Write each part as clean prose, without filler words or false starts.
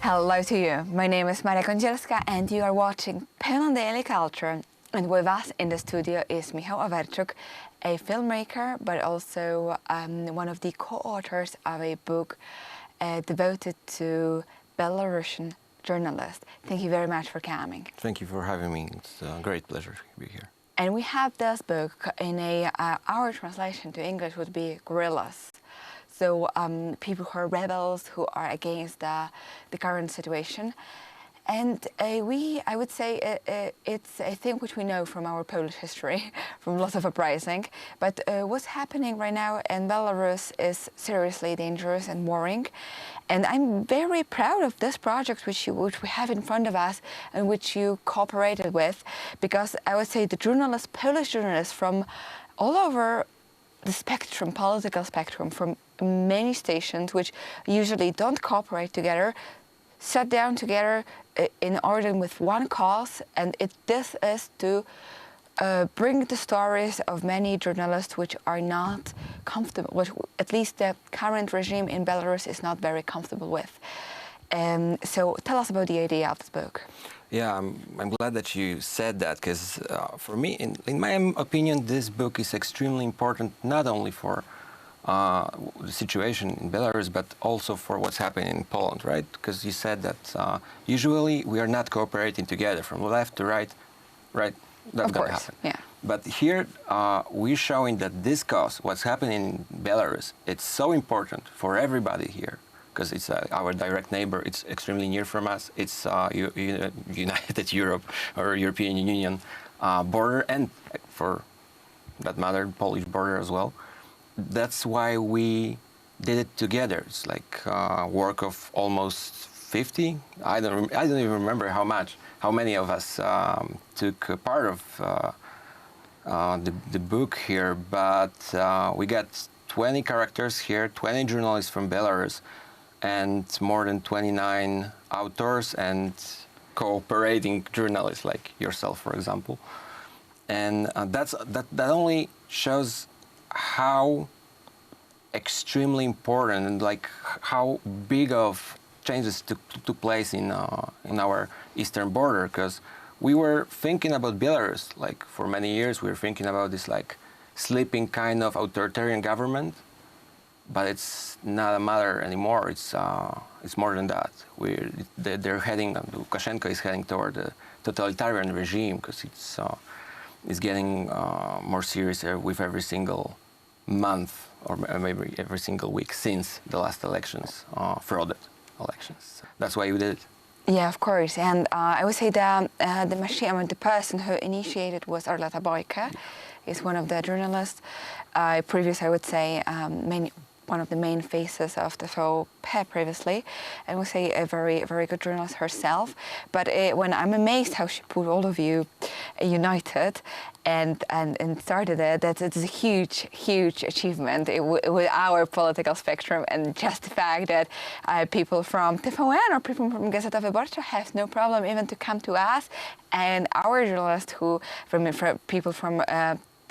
Hello to you. My name is Maria Kądzielska and you are watching Poland Daily Culture. And with us in the studio is Michał Owerczuk, a filmmaker, but also one of the co-authors of a book devoted to Belarusian journalists. Thank you very much for coming. Thank you for having me. It's a great pleasure to be here. And we have this book in our translation to English would be guerrillas. So people who are rebels, who are against the current situation. And I would say it's a thing which we know from our Polish history, from lots of uprising. But what's happening right now in Belarus is seriously dangerous and worrying. And I'm very proud of this project which we have in front of us and which you cooperated with, because I would say the journalists, Polish journalists from all over the spectrum, political spectrum, from many stations which usually don't cooperate together, sat down together in order with one cause, and this is to bring the stories of many journalists which are not comfortable, which at least the current regime in Belarus is not very comfortable with. So tell us about the idea of this book. Yeah, I'm glad that you said that, because for me, in my opinion, this book is extremely important, not only for the situation in Belarus, but also for what's happening in Poland, right? Because you said that usually we are not cooperating together from left to right, right? That's of course, gonna happen. Yeah. But here we're showing that this cause, what's happening in Belarus, it's so important for everybody here, because it's our direct neighbor. It's extremely near from us. It's United Europe or European Union border, and for that matter, Polish border as well. That's why we did it together. It's like work of almost 50. I don't even remember how many of us took part of the book here. But we got 20 characters here, 20 journalists from Belarus, and more than 29 authors and cooperating journalists like yourself, for example. And that only shows how extremely important and like how big of changes took place in our eastern border, because we were thinking about Belarus like for many years. We were thinking about this like sleeping kind of authoritarian government, but it's not a matter anymore. It's more than that. They're heading. Lukashenko is heading toward a totalitarian regime, because it's getting more serious with every single month or maybe every single week since the last elections, frauded elections. That's why we did it. Yeah, of course. And I would say the machine, the person who initiated was Arleta Bojka. Is one of the journalists. Previously, I would say, one of the main faces of the TVP previously, and we say a very, very good journalist herself. But when I'm amazed how she put all of you united and started it, that it's a huge, huge achievement with our political spectrum, and just the fact that people from TVN or people from Gazeta Wyborcza have no problem even to come to us, and our journalists people from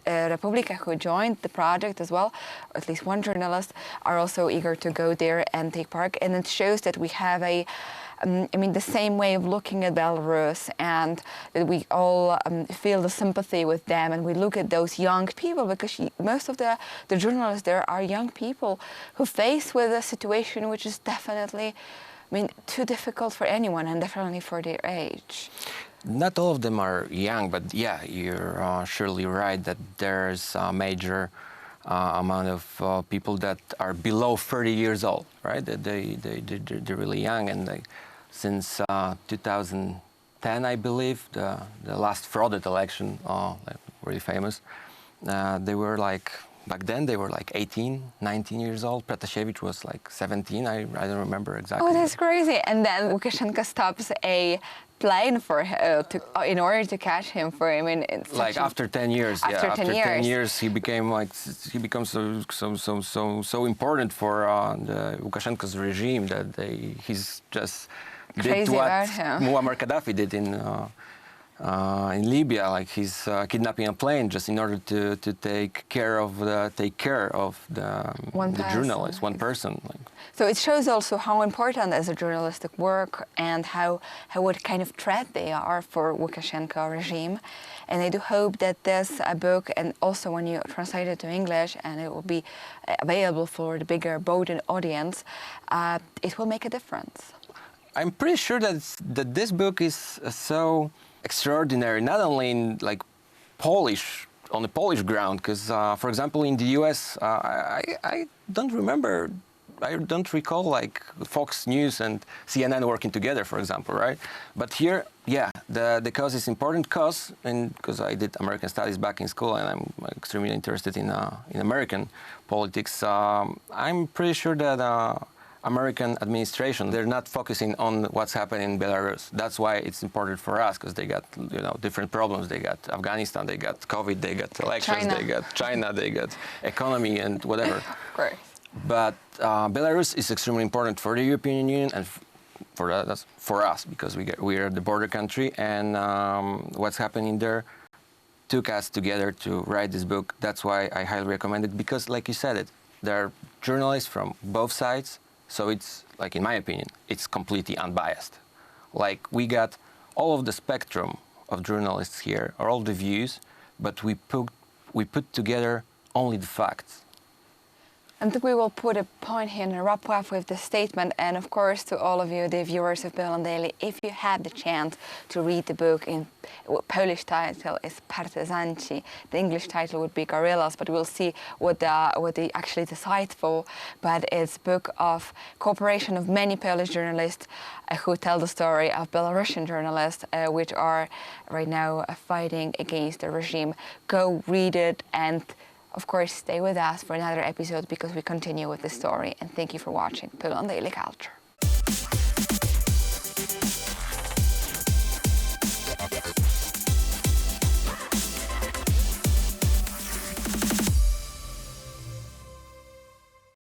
Republika who joined the project as well, or at least one journalist, are also eager to go there and take part. And it shows that we have the same way of looking at Belarus, and that we all feel the sympathy with them, and we look at those young people, because most of the journalists there are young people who face with a situation which is definitely, too difficult for anyone, and definitely for their age. Not all of them are young, but yeah, you're surely right that there's a major amount of people that are below 30 years old, right? They're really young, and since 2010, I believe, the last frauded election, really famous, they were like, back then they were like 18, 19 years old. Protasevich was like 17, I don't remember exactly. Oh, that's crazy. And then Lukashenko stops a plane for in order to catch him like after 10 years. After 10 years he becomes so important for the Lukashenko's regime that he's just crazy did what about him. Muammar Gaddafi did in Libya, like he's kidnapping a plane just in order to take care of the One journalist, one person. Like. So it shows also how important is a journalistic work and what kind of threat they are for Lukashenko regime. And I do hope that this book, and also when you translate it to English and it will be available for the bigger Boden audience, it will make a difference. I'm pretty sure that this book is so extraordinary, not only in like Polish, on the Polish ground, because for example in the US, I don't remember, I don't recall like Fox News and CNN working together, for example, right? But here, yeah, the cause is important cause, and because I did American studies back in school and I'm extremely interested in American politics, I'm pretty sure that American administration, they're not focusing on what's happening in Belarus. That's why it's important for us, because they got different problems. They got Afghanistan, they got COVID, they got elections, they got China, they got economy and whatever. Of course. But Belarus is extremely important for the European Union and for us, because we are the border country, and what's happening there took us together to write this book. That's why I highly recommend it, because like you said, there are journalists from both sides. So it's, like, in my opinion, it's completely unbiased. Like, we got all of the spectrum of journalists here, or all the views, but we put together only the facts. And we will put a point here and wrap up with the statement. And of course, to all of you, the viewers of Poland Daily, if you have the chance to read the book, in Polish title is Partzanci. The English title would be Guerrillas, but we'll see what they actually decide for. But it's a book of cooperation of many Polish journalists who tell the story of Belarusian journalists, which are right now fighting against the regime. Go read it, and of course, stay with us for another episode, because we continue with the story. And thank you for watching Poland Daily Culture.